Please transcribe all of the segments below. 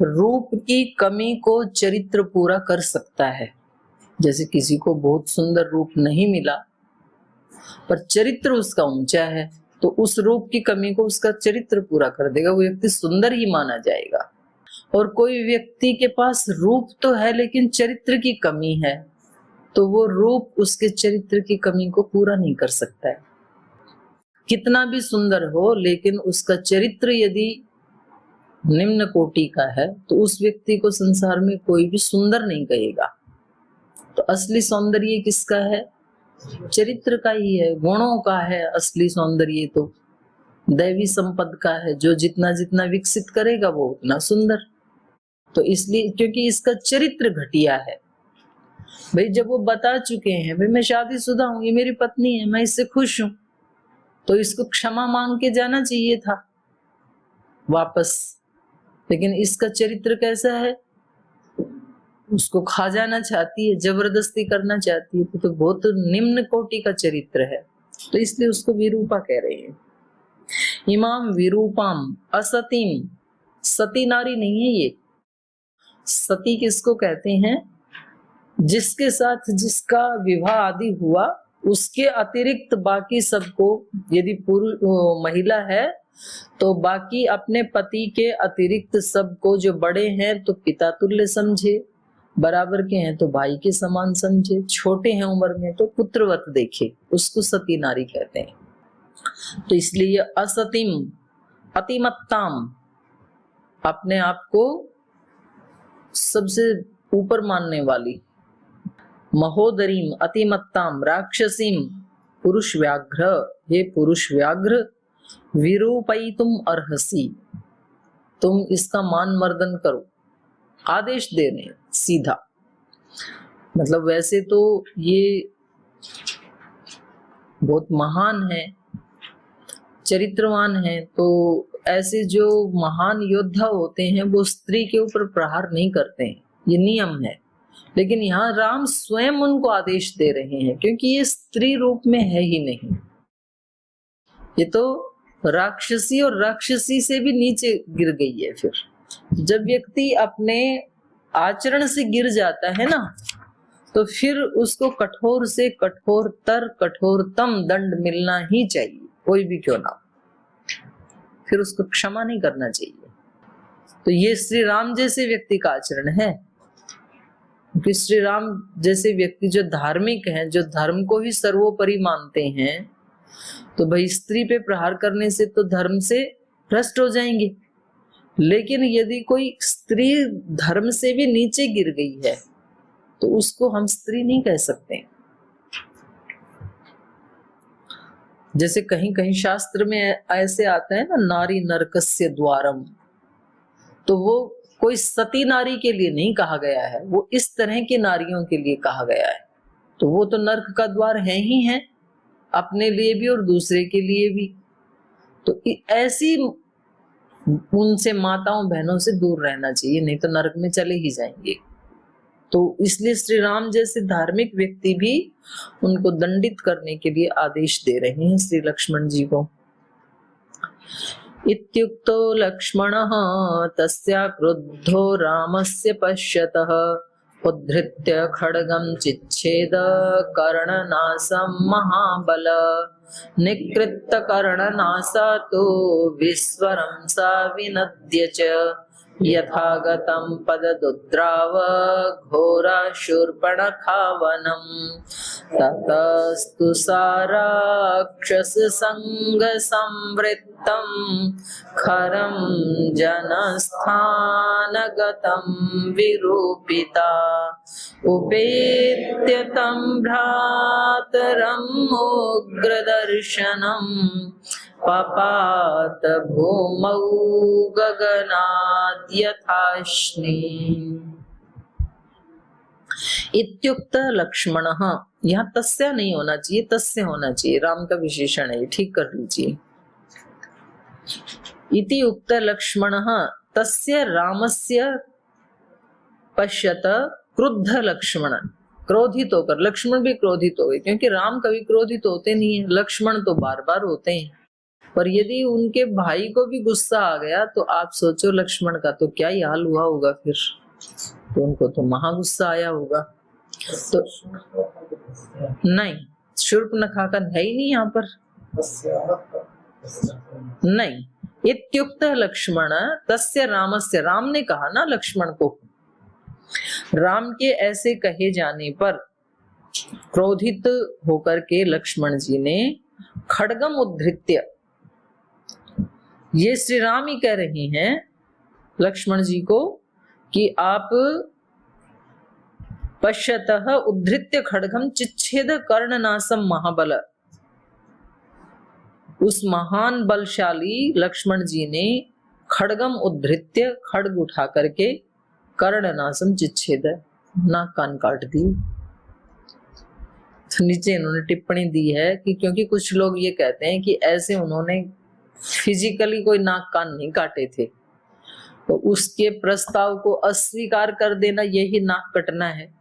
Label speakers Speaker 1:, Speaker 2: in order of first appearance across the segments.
Speaker 1: रूप की कमी को चरित्र पूरा कर सकता है। जैसे किसी को बहुत सुंदर रूप नहीं मिला पर चरित्र उसका ऊंचा है, तो उस रूप की कमी को उसका चरित्र पूरा कर देगा, वो व्यक्ति सुंदर ही माना जाएगा। और कोई व्यक्ति के पास रूप तो है लेकिन चरित्र की कमी है, तो वो रूप उसके चरित्र की कमी को पूरा नहीं कर सकता है। कितना भी सुंदर हो लेकिन उसका चरित्र यदि निम्न कोटि का है तो उस व्यक्ति को संसार में कोई भी सुंदर नहीं कहेगा। तो असली सौंदर्य किसका है? चरित्र का ही है, गुणों का है। असली सौंदर्य तो दैवी संपद का है, जो जितना जितना विकसित करेगा वो उतना सुंदर। तो इसलिए क्योंकि इसका चरित्र घटिया है। भाई जब वो बता चुके हैं भाई मैं शादीशुदा हूं, ये मेरी पत्नी है, मैं इससे खुश हूं, तो इसको क्षमा मांग के जाना चाहिए था वापस। लेकिन इसका चरित्र कैसा है? उसको खा जाना चाहती है, जबरदस्ती करना चाहती है, तो बहुत निम्न कोटि का चरित्र है। तो इसलिए उसको विरूपा कह रहे हैं। इमाम विरूपाम असतीम, सती नारी नहीं है ये। सती किसको कहते हैं? जिसके साथ जिसका विवाह आदि हुआ उसके अतिरिक्त बाकी सबको, यदि पुरुष महिला है तो बाकी अपने पति के अतिरिक्त सबको, जो बड़े हैं तो पिता तुल्य समझे, बराबर के हैं तो भाई के समान समझे, छोटे हैं उम्र में तो पुत्रवत देखे, उसको सती नारी कहते हैं। तो इसलिए असतिम, अतिमत्ताम, अपने आप को सबसे ऊपर मानने वाली, महोदरीम, अतिमत्ताम, राक्षसीम, पुरुष व्याघ्र, हे पुरुष व्याघ्र, विरूपयितुम अर्हसि, तुम इसका मान मर्दन करो। आदेश देने सीधा, मतलब वैसे तो ये बहुत महान है, चरित्रवान है, तो ऐसे जो महान योद्धा होते हैं वो स्त्री के ऊपर प्रहार नहीं करते हैं, ये नियम है। लेकिन यहाँ राम स्वयं उनको आदेश दे रहे हैं क्योंकि ये स्त्री रूप में है ही नहीं, ये तो राक्षसी और राक्षसी से भी नीचे गिर गई है। फिर जब व्यक्ति अपने आचरण से गिर जाता है ना, तो फिर उसको कठोर से कठोरतर, कठोरतम दंड मिलना ही चाहिए, कोई भी क्यों ना, फिर उसको क्षमा नहीं करना चाहिए। तो ये श्री राम जैसे व्यक्ति का आचरण है, क्योंकि श्री राम जैसे व्यक्ति जो धार्मिक हैं, जो धर्म को ही सर्वोपरि मानते हैं, तो भाई स्त्री पे प्रहार करने से तो धर्म से भ्रष्ट हो जाएंगे। लेकिन यदि कोई स्त्री धर्म से भी नीचे गिर गई है तो उसको हम स्त्री नहीं कह सकते। जैसे कहीं कहीं शास्त्र में ऐसे आता है ना, नारी नरकस्य द्वारम, तो वो कोई सती नारी के लिए नहीं कहा गया है, वो इस तरह की नारियों के लिए कहा गया है। तो वो तो नरक का द्वार है ही है, अपने लिए भी और दूसरे के लिए भी। तो ऐसी उनसे माताओं बहनों से दूर रहना चाहिए, नहीं तो नरक में चले ही जाएंगे। तो इसलिए श्री राम जैसे धार्मिक व्यक्ति भी उनको दंडित करने के लिए आदेश दे रहे हैं श्री लक्ष्मण जी को। इत्युक्तो लक्ष्मणः तस्या क्रुद्धो रामस्य पश्यतः उद्धृत्य खड्गं चिच्छेद कर्णनासं महाबल निकृत्त कर्णनासातो विस्वरं सा विनद्य च यथागतं पददुद्राव घोरा शूर्पणखावनं ततस्तु सा राक्षससङ्गसंवृत्तं खरं जनस्थानगतं विरूपिता उपेत्य तं भ्रातरम् उग्रदर्शनं पपात भूमौ गगनाद् यथाश्नि। इत्युक्त लक्ष्मणः, यहाँ तस्य नहीं होना चाहिए, तस्य होना चाहिए, राम का विशेषण है, ठीक कर लीजिए। इति उक्त लक्ष्मणः तस्य रामस्य पश्यत क्रुद्ध लक्ष्मण, क्रोधित होकर, लक्ष्मण भी क्रोधित हो गए, क्योंकि राम कभी क्रोधित होते नहीं है, लक्ष्मण तो बार बार होते हैं। पर यदि उनके भाई को भी गुस्सा आ गया तो आप सोचो लक्ष्मण का तो क्या ही हाल हुआ होगा फिर। तो उनको तो महा गुस्सा आया होगा। तो नहीं, शूर्पणखा का है ही नहीं यहाँ पर। नहीं, इत्युक्त लक्ष्मण तस्य रामस्य, राम ने कहा ना लक्ष्मण को। राम के ऐसे कहे जाने पर क्रोधित होकर के लक्ष्मण जी ने खड्गम उद्धृत्य, ये श्री राम ही कह रहे हैं लक्ष्मण जी को कि आप पश्यतः उद्धृत्य खड्गम चिच्छेद कर्णनासम महाबल, उस महान बलशाली लक्ष्मण जी ने खड्गम उद्धृत्य, खड्ग उठा करके कर्णनासम चिच्छेद, नाक कान काट दी। तो नीचे इन्होंने टिप्पणी दी है कि क्योंकि कुछ लोग ये कहते हैं कि ऐसे उन्होंने फिजिकली कोई नाक कान नहीं काटे थे, तो उसके प्रस्ताव को अस्वीकार कर देना यही नाक कटना है।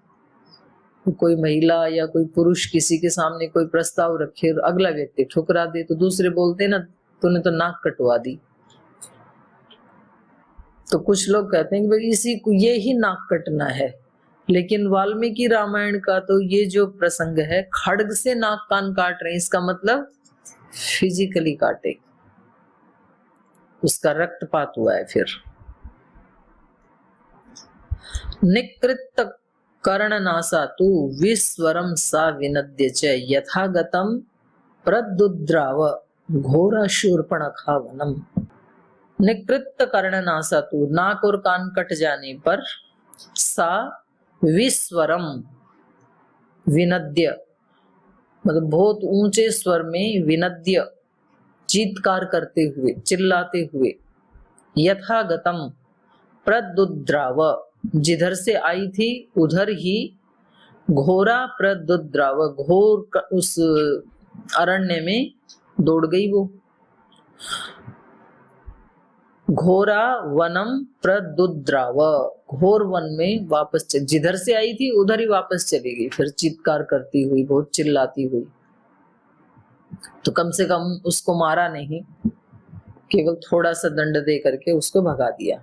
Speaker 1: तो कोई महिला या कोई पुरुष किसी के सामने कोई प्रस्ताव रखे और अगला व्यक्ति ठुकरा दे तो दूसरे बोलते ना तूने तो नाक कटवा दी। तो कुछ लोग कहते हैं कि भाई इसी को ये ही नाक कटना है, लेकिन वाल्मीकि रामायण का तो ये जो प्रसंग है खड्ग से नाक कान काट रहे हैं, इसका मतलब फिजिकली काटे, उसका रक्तपात हुआ है। फिर निकृत कर्णनासा तु विस्वरम सा विनद्य च यथागतम प्रद्युद्राव घोरा शूर्पणखा वनम। निकृत कर्णनासा तु, नाक और कान कट जाने पर, सा विस्वरम, विनद्य मतलब बहुत ऊंचे स्वर में, विनद्य चीत्कार करते हुए, चिल्लाते हुए, यथागतम प्रद्युद्राव, जिधर से आई थी उधर ही, घोरा प्रद्युद्राव, घोर उस अरण्य में दौड़ गई वो। घोरा वनम प्रद्युद्राव, घोर वन में वापस जिधर से आई थी उधर ही वापस चली गई, फिर चित्कार करती हुई, बहुत चिल्लाती हुई। तो कम से कम उसको मारा नहीं, केवल थोड़ा सा दंड दे करके उसको भगा दिया।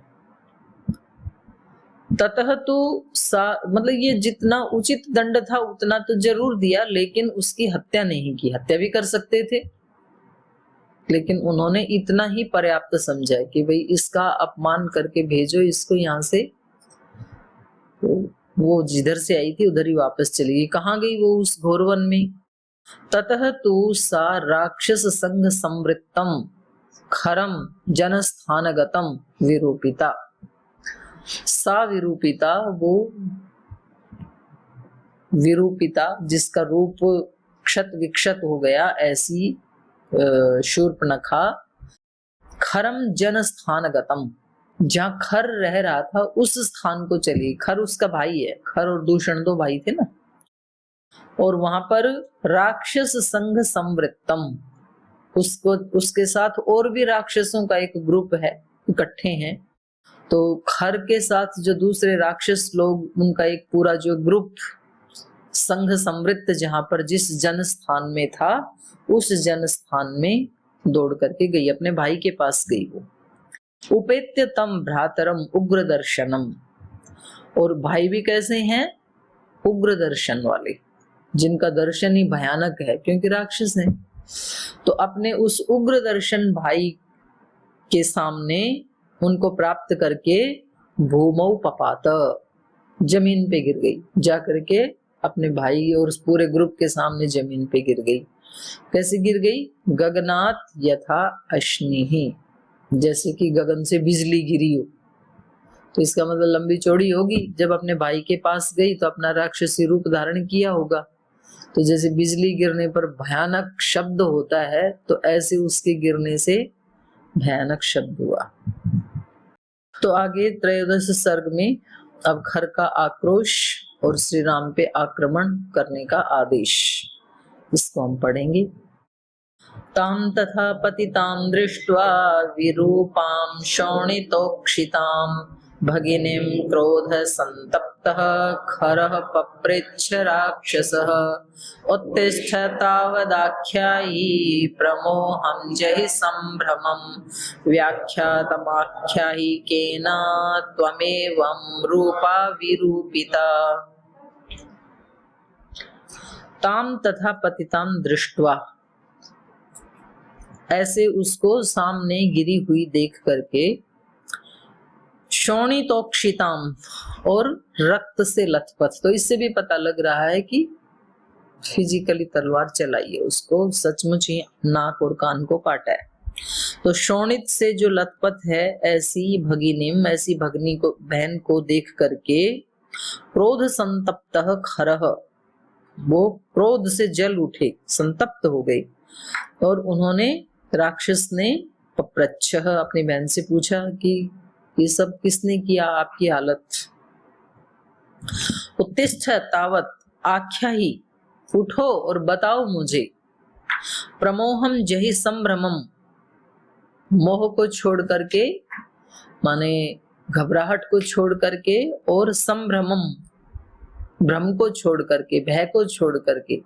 Speaker 1: ततः तो सा, मतलब ये जितना उचित दंड था उतना तो जरूर दिया, लेकिन उसकी हत्या नहीं की। हत्या भी कर सकते थे, लेकिन उन्होंने इतना ही पर्याप्त समझा कि भाई इसका अपमान करके भेजो इसको यहाँ से। तो वो जिधर से आई थी उधर ही वापस चली गई। कहाँ गई वो? उस घोरवन में। ततः तु सा राक्षस संघ संवृत्तम खरम जनस्थानगतम विरूपिता। सा विरूपिता, वो विरूपिता जिसका रूप क्षत विक्षत हो गया, ऐसी शूर्पणखा खरम जन स्थानगतम, जहाँ खर रह रहा था उस स्थान को चली। खर उसका भाई है, खर और दूषण दो भाई थे ना। और वहां पर राक्षस संघ संवृत्तम, उसको उसके साथ और भी राक्षसों का एक ग्रुप है, इकट्ठे हैं। तो खर के साथ जो दूसरे राक्षस लोग, उनका एक पूरा जो ग्रुप संघ संवृत्त, जहां पर जिस जन स्थान में था उस जन स्थान में दौड़ करके गई, अपने भाई के पास गई वो। उपेत्य तम भ्रातरम उग्र दर्शनम, और भाई भी कैसे हैं? उग्र दर्शन वाले, जिनका दर्शन ही भयानक है क्योंकि राक्षस हैं। तो अपने उस उग्र दर्शन भाई के सामने उनको प्राप्त करके भूमौ पपात, जमीन पे गिर गई, जाकर के अपने भाई और उस पूरे ग्रुप के सामने जमीन पे गिर गई। कैसे गिर गई? गगनात यथा अश्निहि, जैसे कि गगन से बिजली गिरी हो। तो इसका मतलब लंबी चौड़ी होगी। जब अपने भाई के पास गई तो अपना राक्षसी रूप धारण किया होगा। तो जैसे बिजली गिरने पर भयानक शब्द होता है, तो ऐसे उसके गिरने से भयानक शब्द हुआ। तो आगे त्रयोदश सर्ग में अब खर का आक्रोश और श्री राम पे आक्रमण करने का आदेश, इसको हम पढ़ेंगे। ताम तथा पतिताम दृष्ट्वा विरूपाम शोणितोक्षिताम भगिनीं क्रोध संतप्तः खरः पप्रेच्छ राक्षसः उत्तिष्ठ तावदाख्यायी प्रमोहं जहि संभ्रमं व्याख्यातमाख्यायिकेन त्वमेवं रूपा विरूपिता। ताम तथा पतिताम दृष्ट्वा, ऐसे उसको सामने गिरी हुई देख करके, शोणितोक्षिताम और रक्त से लथपथ, तो इससे भी पता लग रहा है कि फिजिकली तलवार चलाई है, उसको सचमुच ही नाक और कान को काटा है। तो शोणित से जो लथपथ है, ऐसी भगिनीम, ऐसी भगनी को, बहन को देख करके क्रोध संतप्तः खरः, वो क्रोध से जल उठे, संतप्त हो गए, और उन्होंने, राक्षस ने पप्रच्छ, अपनी बहन से पूछा कि ये सब किसने किया, आपकी हालत। उत्तिष्ठ तावत आख्याहि, उठो और बताओ मुझे। प्रमोहम जहि संभ्रमम, मोह को छोड़ करके, माने घबराहट को छोड़ करके, और संभ्रमम, भ्रम को छोड़ करके, भय को छोड़ करके,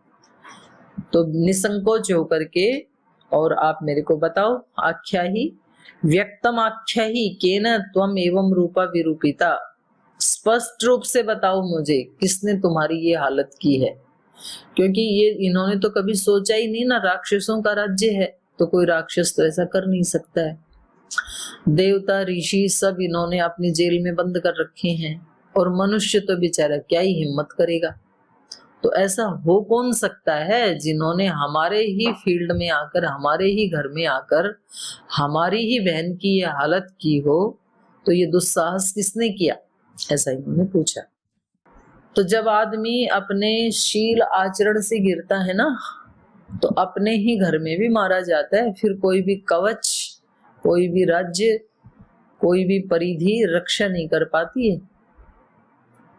Speaker 1: तो निसंकोच होकर के, और आप मेरे को बताओ। आख्याहि व्यक्तम आख्याहि केन त्वम एवं रूपा विरूपिता, स्पष्ट रूप से बताओ मुझे किसने तुम्हारी ये हालत की है। क्योंकि ये इन्होंने तो कभी सोचा ही नहीं ना, राक्षसों का राज्य है तो कोई राक्षस तो ऐसा कर नहीं सकता है। देवता ऋषि सब इन्होंने अपनी जेल में बंद कर रखे हैं, और मनुष्य तो बेचारा क्या ही हिम्मत करेगा। तो ऐसा हो कौन सकता है जिन्होंने हमारे ही फील्ड में आकर, हमारे ही घर में आकर हमारी ही बहन की ये हालत की हो, तो ये दुस्साहस किसने किया, ऐसा इन्होंने पूछा। तो जब आदमी अपने शील आचरण से गिरता है ना, तो अपने ही घर में भी मारा जाता है, फिर कोई भी कवच, कोई भी राज्य, कोई भी परिधि रक्षा नहीं कर पाती है।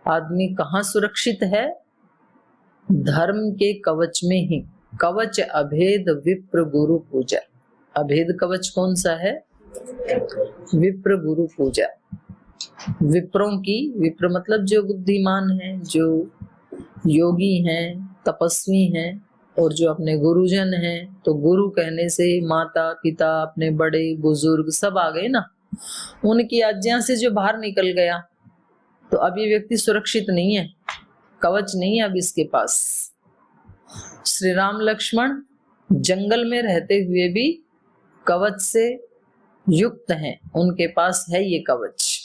Speaker 1: आदमी कहाँ सुरक्षित है? धर्म के कवच में ही। कवच अभेद विप्र गुरु पूजा। अभेद कवच कौन सा है? विप्र गुरु पूजा। विप्रों की, विप्र मतलब जो बुद्धिमान है, जो योगी हैं, तपस्वी हैं, और जो अपने गुरुजन हैं, तो गुरु कहने से माता पिता, अपने बड़े बुजुर्ग सब आ गए ना, उनकी आज्ञा से जो बाहर निकल गया, तो अब ये व्यक्ति सुरक्षित नहीं है, कवच नहीं है अब इसके पास। श्री राम लक्ष्मण जंगल में रहते हुए भी कवच से युक्त हैं, उनके पास है ये कवच।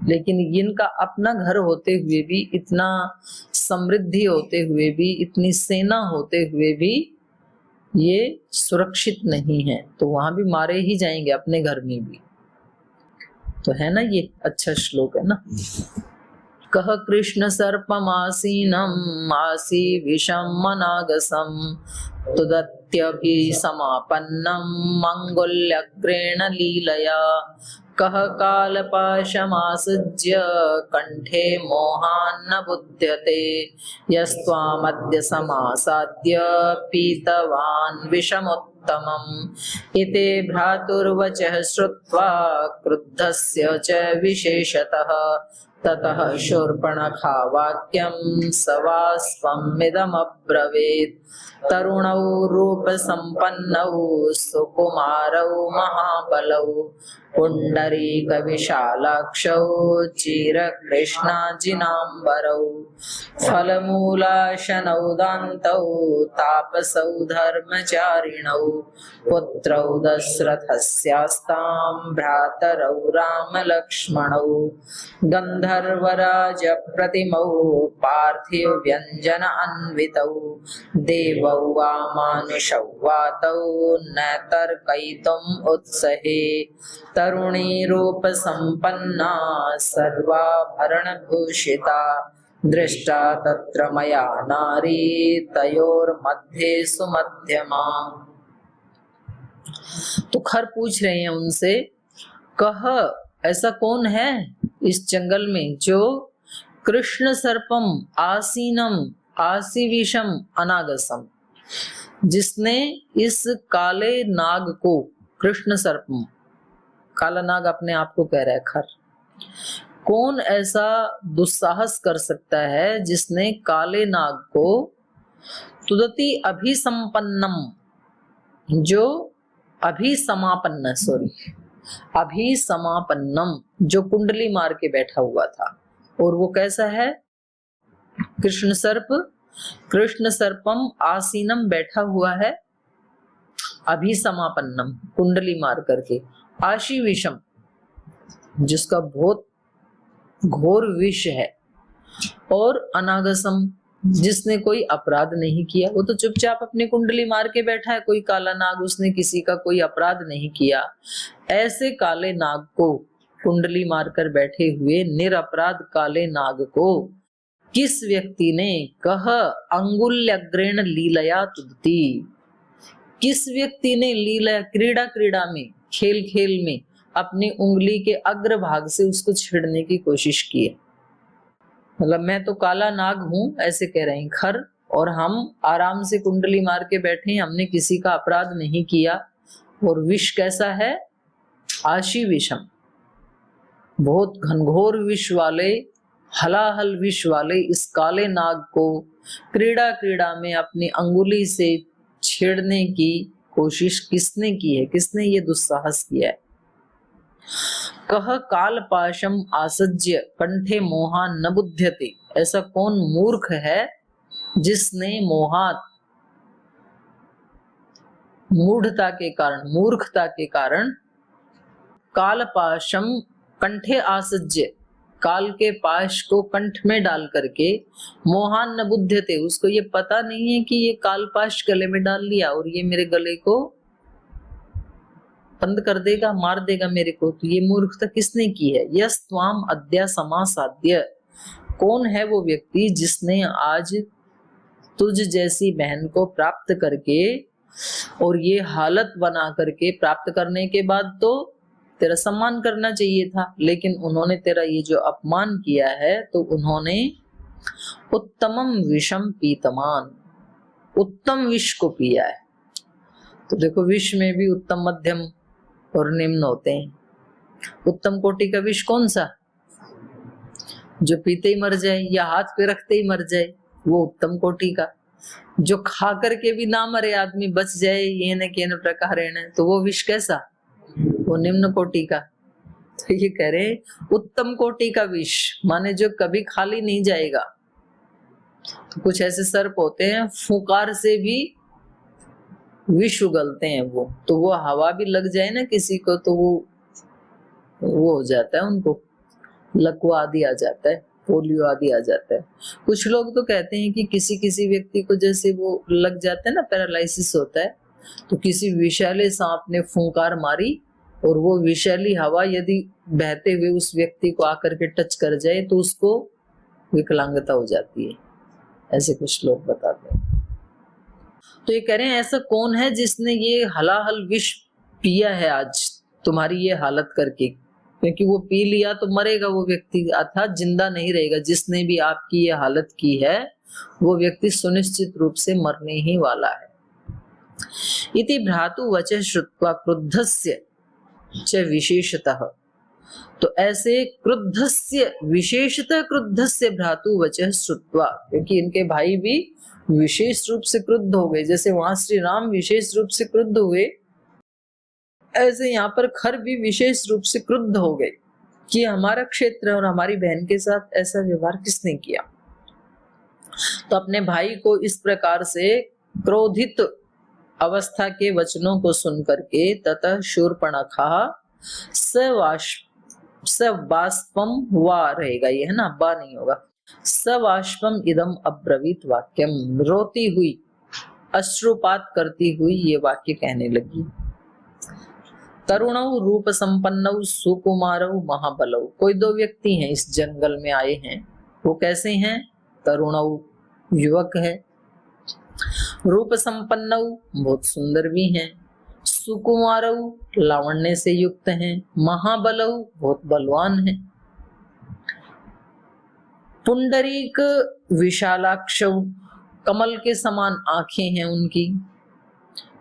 Speaker 1: लेकिन इनका अपना घर होते हुए भी, इतना समृद्धि होते हुए भी, इतनी सेना होते हुए भी ये सुरक्षित नहीं है, तो वहां भी मारे ही जाएंगे, अपने घर में भी। तो है ना, ये अच्छा श्लोक है ना। कह कृष्ण सर्पमासीनम आसी विषम मनागसम तुदत्यभिसमापन्नम मंगुल्यग्रेण लीलया। कह कालपाशमासृज्य कंठे मोहान्न बुध्यते यस्त्वामद्य समासाद्य पीतवान् विषमोत्तमम्। इति भ्रातुर्वचः श्रुत्वा क्रुद्धस्य च विशेषतः ततः शूर्पणखा वाक्यं सवास्वमिदमब्रवीत्। तरुणौ रूपसम्पन्नौ सुकुमारौ महाबलौ पुण्डरीकविशालाक्षौ चिरकृष्णाजिनाम्बरौ फलमूलाशनौ दान्तौ तापसौ धर्मचारिणौ पुत्रौ दशरथस्यास्तां भ्रातरौ रामलक्ष्मणौ गन्धर्वराजप्रतिमौ पार्थिवव्यञ्जन अन्वितौ देवौ वा मानुषौ वातौ न तर्कयितुम् उत्सहे। तरुणी रूपसम्पन्ना सर्वाभरणभूषिता दृष्टा तत्र मया नारी तयोर्मध्ये सुमध्यमा। तो खर पूछ रहे हैं उनसे, कह ऐसा कौन है इस जंगल में जो कृष्ण सर्पम आसीनम आसीविषम अनागसम, जिसने इस काले नाग को, कृष्ण सर्पम, काला नाग अपने आप को कह रहा है खर, कौन ऐसा दुस्साहस कर सकता है जिसने काले नाग को तुदति अभिसंपन्नम, जो अभिसमापन्न, सॉरी, अभिसमापन्नम, जो कुंडली मार के बैठा हुआ था। और वो कैसा है? कृष्ण सर्पम आसीनम, बैठा हुआ है, अभिसमापन्नम, कुंडली मार करके, आशी विषम, जिसका बहुत घोर विष है, और अनागसम, जिसने कोई अपराध नहीं किया। वो तो चुपचाप अपनी कुंडली मार के बैठा है, कोई काला नाग, उसने किसी का कोई अपराध नहीं किया। ऐसे काले नाग को, कुंडली मारकर बैठे हुए निरपराध काले नाग को किस व्यक्ति ने कह अंगुल्यग्रेण लीलया तुदती, किस व्यक्ति ने लीला, क्रीड़ा में, खेल में अपनी उंगली के अग्रभाग से उसको छेड़ने की कोशिश की है। मतलब मैं तो काला नाग हूं, ऐसे कह रहे हैं खर, और हम आराम से कुंडली मार के बैठे हैं, हमने किसी का अपराध नहीं किया। और विष कैसा है? आशी विषम, बहुत घनघोर विष वाले, हलाहल विष वाले इस काले नाग को क्रीड़ा में अपनी अंगुली से छेड़ने की कोशिश किसने की है? किसने ये दुस्साहस किया है? कह काल पाशम आसज्य कंठे मोहा न बुध्यते, ऐसा कौन मूर्ख है जिसने मूर्खता के कारण काल पाशम कंठे आसज्य, काल के पाश को कंठ में डाल करके, मोहान न बुध्यते, उसको ये पता नहीं है कि ये काल पाश गले में डाल लिया और ये मेरे गले को बंद कर देगा, मार देगा मेरे को। तो ये मूर्खता किसने की है? यस त्वाम अद्या समासाद्य, कौन है वो व्यक्ति जिसने आज तुझ जैसी बहन को प्राप्त करके और ये हालत बना करके, प्राप्त करने के बाद तो तेरा सम्मान करना चाहिए था, लेकिन उन्होंने तेरा ये जो अपमान किया है, तो उन्होंने उत्तमम विषम पीतमान, उत्तम विष को पिया है। तो देखो, विष में भी उत्तम, मध्यम और निम्न होते हैं। उत्तम कोटि का विष कौन सा? जो पीते ही मर जाए या हाथ पे रखते ही मर जाए, वो उत्तम कोटि का। जो खा करके भी ना मरे, आदमी बच जाए ये न के न प्रकार है, तो वो विष कैसा? वो निम्न कोटि का। तो ये कह रहे उत्तम कोटि का विष, माने जो कभी खाली नहीं जाएगा। तो कुछ ऐसे सर्प होते हैं, फुकार से भी विष उगलते हैं वो, तो वो हवा भी लग जाए ना किसी को, तो वो हो जाता है, उनको लकवा आदि आ जाता है, पोलियो आदि आ जाता है। कुछ लोग तो कहते हैं कि किसी व्यक्ति को जैसे वो लग जाता है ना, पैरालिसिस होता है, तो किसी विषैले सांप ने फूंकार मारी और वो विषैली हवा यदि बहते हुए उस व्यक्ति को आकर के टच कर जाए तो उसको विकलांगता हो जाती है, ऐसे कुछ लोग बताते हैं। तो ये कह रहे हैं ऐसा कौन है जिसने ये हलाहल विष पिया है आज तुम्हारी ये हालत करके, क्योंकि वो पी लिया तो मरेगा वो व्यक्ति, अर्थात जिंदा नहीं रहेगा। जिसने भी आपकी ये हालत की है वो व्यक्ति सुनिश्चित रूप से मरने ही वाला है। इति भ्रातु वचः श्रुत्वा क्रुद्धस्य च विशेषतः, तो ऐसे क्रुद्धस्य, विशेषतः क्रुद्धस्य भ्रातु वचः श्रुत्वा, क्योंकि इनके भाई भी विशेष रूप से क्रुद्ध हो गए। जैसे वहां श्री राम विशेष रूप से क्रुद्ध हुए, ऐसे यहाँ पर खर भी विशेष रूप से क्रुद्ध हो गए कि हमारा क्षेत्र और हमारी बहन के साथ ऐसा व्यवहार किसने किया। तो अपने भाई को इस प्रकार से क्रोधित अवस्था के वचनों को सुन करके, ततः शूर्पणखा सवाष्पम हुआ रहेगा, ये है ना, बा नहीं होगा, सवाष्पम इदम अब्रवीत वाक्यम, रोती हुई, अश्रुपात करती हुई ये वाक्य कहने लगी। तरुणौ रूप संपन्नौ सुकुमारौ महाबलौ, कोई दो व्यक्ति हैं इस जंगल में आए हैं, वो कैसे हैं? तरुणौ युवक है, रूप संपन्नौ बहुत सुंदर भी हैं, सुकुमारौ लावण्य से युक्त हैं, महाबलौ बहुत बलवान हैं, पुंडरीक विशालाक्षौ, कमल के समान आंखें हैं उनकी।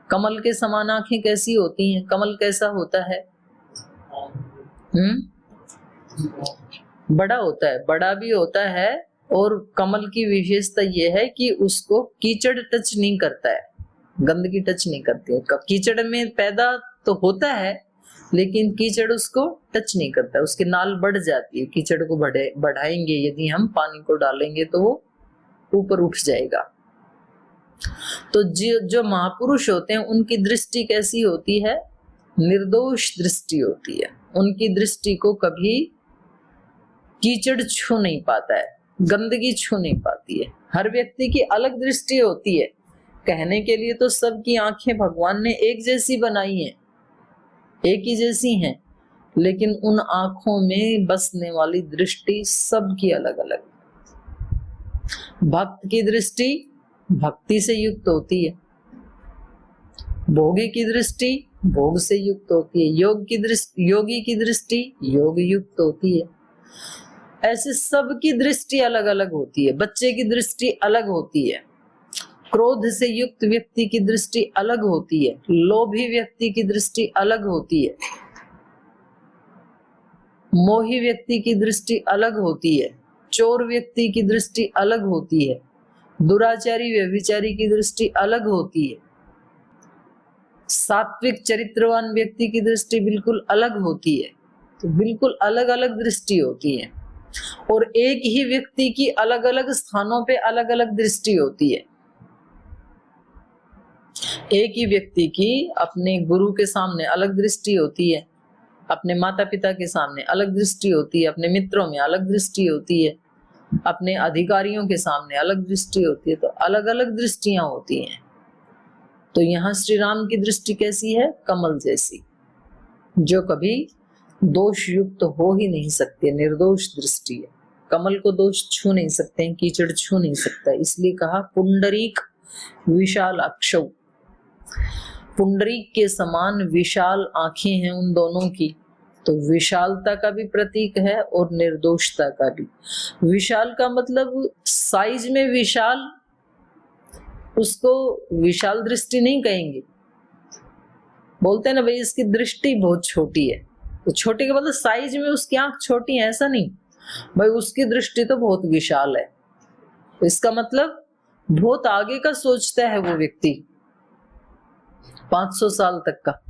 Speaker 1: कमल के समान आंखें कैसी होती हैं? कमल कैसा होता है? बड़ा होता है, बड़ा भी होता है। और कमल की विशेषता यह है कि उसको कीचड़ टच नहीं करता है, गंदगी टच नहीं करती है। कीचड़ में पैदा तो होता है लेकिन कीचड़ उसको टच नहीं करता, उसकी नाल बढ़ जाती है। कीचड़ को बढ़ाएंगे यदि हम पानी को डालेंगे तो वो ऊपर उठ जाएगा। तो जो महापुरुष होते हैं उनकी दृष्टि कैसी होती है? निर्दोष दृष्टि होती है। उनकी दृष्टि को कभी कीचड़ छू नहीं पाता है, गंदगी छू नहीं पाती है। हर व्यक्ति की अलग दृष्टि होती है। कहने के लिए तो सबकी आंखें भगवान ने एक जैसी बनाई हैं, एक ही जैसी हैं, लेकिन उन आंखों में बसने वाली दृष्टि सबकी अलग अलग। भक्त की दृष्टि भक्ति से युक्त होती है, भोगी की दृष्टि भोग से युक्त होती है, योगी की दृष्टि योग युक्त होती है। ऐसे सबकी दृष्टि अलग अलग होती है। बच्चे की दृष्टि अलग होती है, क्रोध से युक्त व्यक्ति की दृष्टि अलग होती है, लोभी व्यक्ति की दृष्टि अलग होती है, मोही व्यक्ति की दृष्टि अलग होती है, चोर व्यक्ति की दृष्टि अलग होती है, दुराचारी व्यभिचारी की दृष्टि अलग होती है, सात्विक चरित्रवान व्यक्ति की दृष्टि बिल्कुल अलग होती है। तो बिल्कुल अलग अलग दृष्टि होती है। और एक ही व्यक्ति की अलग अलग स्थानों पे अलग अलग दृष्टि होती है। एक ही व्यक्ति की अपने गुरु के सामने अलग दृष्टि होती है, अपने माता पिता के सामने अलग दृष्टि होती है, अपने मित्रों में अलग दृष्टि होती है, अपने अधिकारियों के सामने अलग दृष्टि होती है। तो अलग अलग दृष्टियां होती हैं। तो यहाँ श्री राम की दृष्टि कैसी है? कमल जैसी, जो कभी दोष युक्त हो ही नहीं सकती, निर्दोष दृष्टि है। कमल को दोष छू नहीं सकते हैं, कीचड़ छू नहीं सकता, इसलिए कहा पुंडरीक विशाल अक्षौ। पुंडरीक के समान विशाल आंखें हैं उन दोनों की। तो विशालता का भी प्रतीक है और निर्दोषता का भी। विशाल का मतलब साइज में विशाल, उसको विशाल दृष्टि नहीं कहेंगे। बोलते हैं ना भाई इसकी दृष्टि बहुत छोटी है, तो छोटे के मतलब साइज में उसकी आंख छोटी है ऐसा नहीं, भाई उसकी दृष्टि तो बहुत विशाल है। तो इसका मतलब बहुत आगे का सोचता है वो व्यक्ति, 500 साल तक का।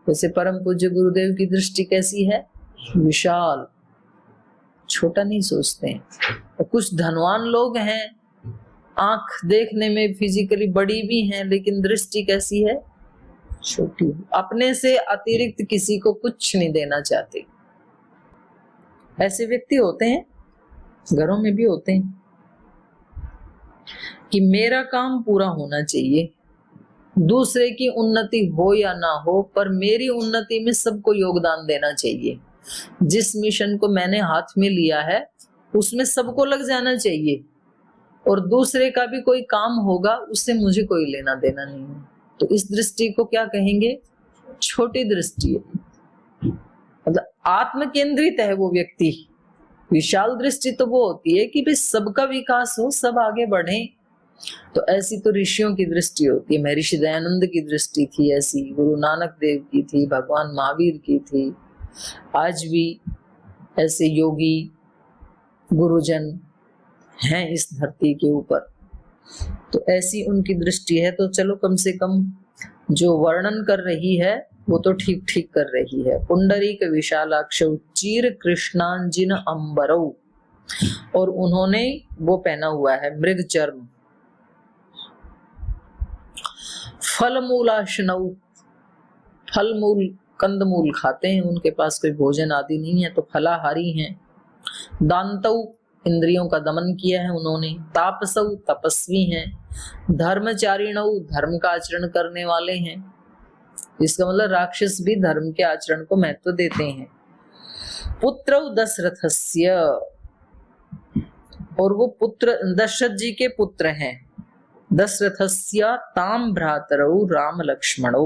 Speaker 1: जैसे परम पूज्य गुरुदेव की दृष्टि कैसी है? विशाल, छोटा नहीं सोचते हैं। और कुछ धनवान लोग हैं, आंख देखने में फिजिकली बड़ी भी हैं, लेकिन दृष्टि कैसी है? छोटी। अपने से अतिरिक्त किसी को कुछ नहीं देना चाहते। ऐसे व्यक्ति होते हैं, घरों में भी होते हैं, कि मेरा काम पूरा होना चाहिए, दूसरे की उन्नति हो या ना हो, पर मेरी उन्नति में सबको योगदान देना चाहिए। जिस मिशन को मैंने हाथ में लिया है उसमें सबको लग जाना चाहिए, और दूसरे का भी कोई काम होगा उससे मुझे कोई लेना देना नहीं है। तो इस दृष्टि को क्या कहेंगे? छोटी दृष्टि है, मतलब आत्म केंद्रित है वो व्यक्ति। विशाल दृष्टि तो वो होती है कि भाई सबका विकास हो, सब आगे बढ़े। तो ऐसी तो ऋषियों की दृष्टि होती है। महर्षि दयानंद की दृष्टि थी ऐसी, गुरु नानक देव की थी, भगवान महावीर की थी। आज भी ऐसे योगी गुरुजन हैं इस धरती के ऊपर। तो ऐसी उनकी दृष्टि है। तो चलो कम से कम जो वर्णन कर रही है वो तो ठीक ठीक कर रही है। पुंडरीक विशालाक्षौ चीर कृष्णांजिन अंबरौ, और उन्होंने वो पहना हुआ है मृग चर्म। फल मूलाशनौ, फल मूल कंदमूल खाते हैं, उनके पास कोई भोजन आदि नहीं है, तो फलाहारी हैं। दांतौ, इंद्रियों का दमन किया है उन्होंने। तापसौ, तपस्वी हैं। धर्मचारिणौ, धर्म का आचरण करने वाले हैं। इसका मतलब राक्षस भी धर्म के आचरण को महत्व देते हैं। पुत्रौ दशरथस्य, और वो पुत्र दशरथ जी के पुत्र हैं। दशरथस्य ताम भ्रातरौ राम लक्ष्मणौ,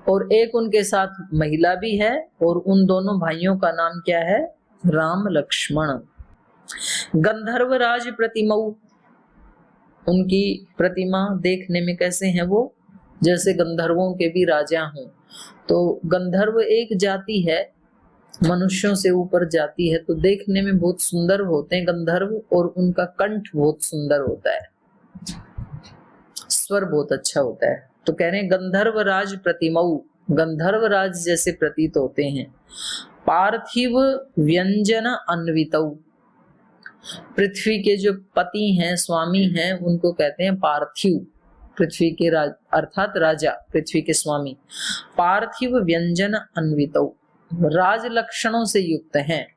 Speaker 1: और एक उनके साथ महिला भी है, और उन दोनों भाइयों का नाम क्या है? राम लक्ष्मण। गंधर्वराज प्रतिमौ, उनकी प्रतिमा देखने में कैसे हैं वो? जैसे गंधर्वों के भी राजा हों। तो गंधर्व एक जाति है मनुष्यों से ऊपर जाती है, तो देखने में बहुत सुंदर होते हैं गंधर्व, और उनका कंठ बहुत सुंदर होता है, स्वर बहुत अच्छा होता है। तो कह रहे हैं गंधर्व राज प्रतिमऊ, गंधर्व राज जैसे प्रतीत होते हैं। पार्थिव व्यंजन अन्वितौ, पृथ्वी के जो पति हैं, स्वामी हैं, उनको कहते हैं पार्थिव, पृथ्वी के अर्थात राजा, पृथ्वी के स्वामी। पार्थिव व्यंजन अन्वितौ, राज लक्षणों से युक्त हैं,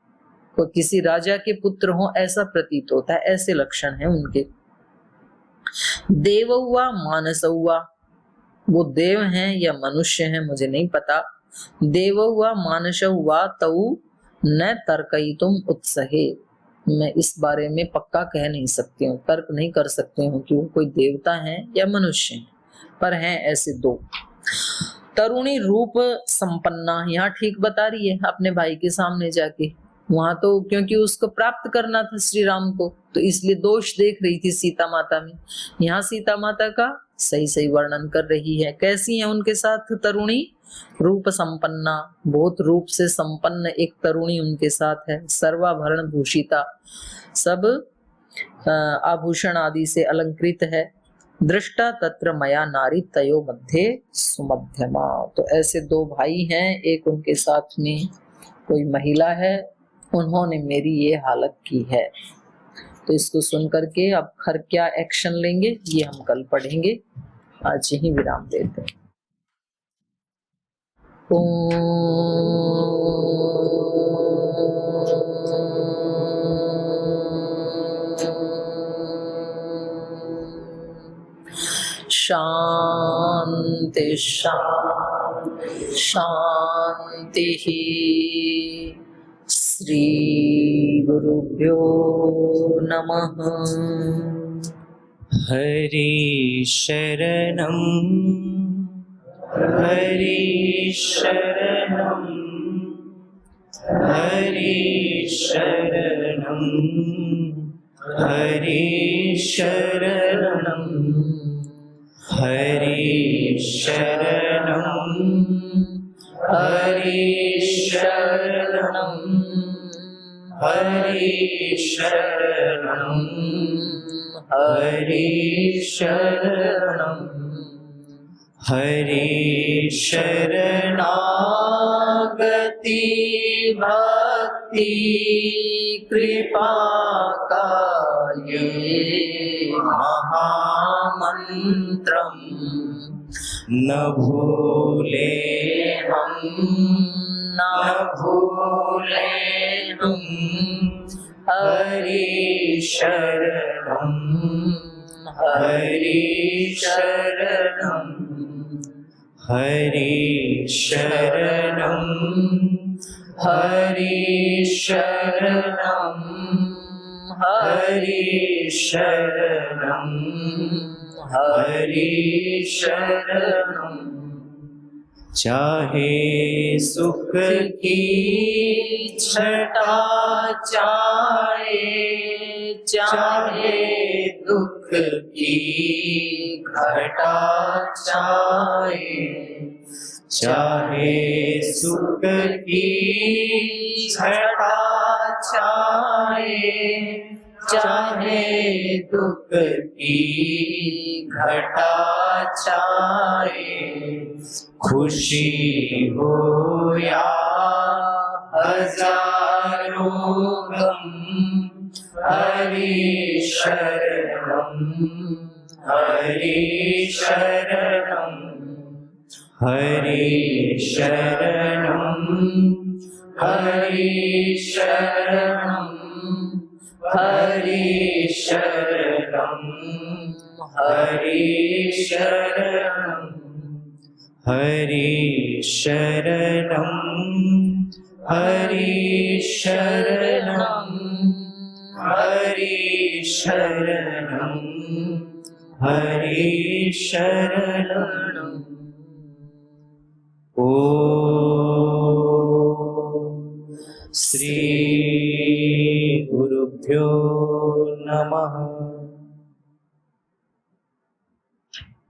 Speaker 1: तो किसी राजा के पुत्र हो ऐसा प्रतीत होता है, ऐसे लक्षण हैं उनके। देवौवा मानसौवा, वो देव हैं या मनुष्य हैं मुझे नहीं पता। देवौवा मानसौवा तौ न तर्कयितुम उत्सहे, मैं इस बारे में पक्का कह नहीं सकती हूँ, तर्क नहीं कर सकती हूँ कि वो कोई देवता हैं या मनुष्य हैं, पर हैं ऐसे दो। तरुणी रूप संपन्ना, यहाँ ठीक बता रही है अपने भाई के सामने जाके, वहां तो क्योंकि उसको प्राप्त करना था श्री राम को, तो इसलिए दोष देख रही थी सीता माता में। यहाँ सीता माता का सही सही वर्णन कर रही है। कैसी है उनके साथ तरुणी? रूप संपन्ना, बहुत रूप से संपन्न एक तरुणी उनके साथ है। सर्वाभरण भूषिता, सब आभूषण आदि से अलंकृत है। दृष्टा तत्र मया नारी तयो मध्य सुमध्यमा, तो ऐसे दो भाई हैं, एक उनके साथ में कोई महिला है, उन्होंने मेरी ये हालत की है। तो इसको सुन करके अब खर क्या एक्शन लेंगे ये हम कल पढ़ेंगे। आज यही विराम देते हैं। शांति शांति शांति। श्री गुरुभ्यो नमः।
Speaker 2: हरि शरणं हरि शरणं हरि शरणं हरि शरणं हरि शरणं हरि शरणं हरि शरणं हरि शरणं हरि शरणागति भक्ति कृपा का ये महामंत्रम न भूले हम न भूले हम। हरि शरणं हरि शरणं हरि शरणं हरि शरणं हरि शरणं हरि शरणं। चाहे सुख की छटा चाहे चाहे दुख की घटा चाहे चाहे सुख की छटा चाहे चाहे दुख की घटा चाहे खुशी हो या हजारों गम। हरि शरणं हरि शरणं हरि शरणं हरि शरणं हरि शरणं हरि शरणं हरि शरणं हरि शरणं हरि शरणं हरि शरणं। श्री गुरुभ्यो नमः।